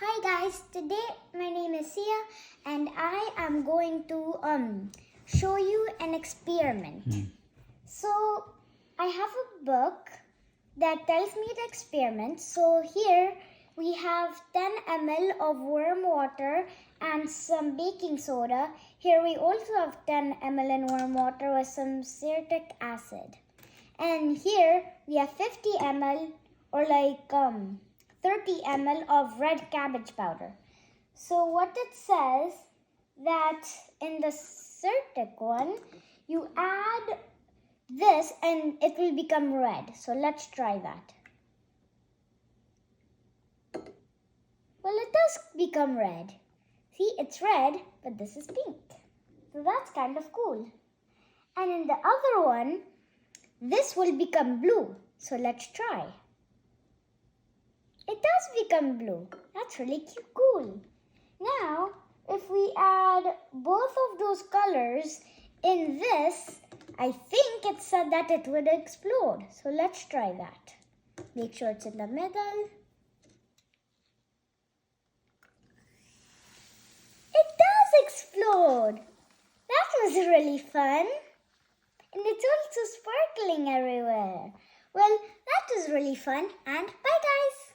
Hi guys, today my name is Sia and I am going to show you an experiment. So I have a book that tells me the experiment. So here we have 10 ml of warm water and some baking soda. Here we also have 10 ml in warm water with some citric acid. And here we have 50 ml or 30 ml of red cabbage powder. So what it says that in the citric one, you add this and it will become red. So let's try that. Well, it does become red. See, it's red, but this is pink. So that's kind of cool. And in the other one, this will become blue. So let's try. It does become blue. That's really cool. Now, if we add both of those colors in this, I think it said that it would explode. So let's try that. Make sure it's in the middle. It does explode. That was really fun. And it's also sparkling everywhere. Well, that was really fun and bye guys.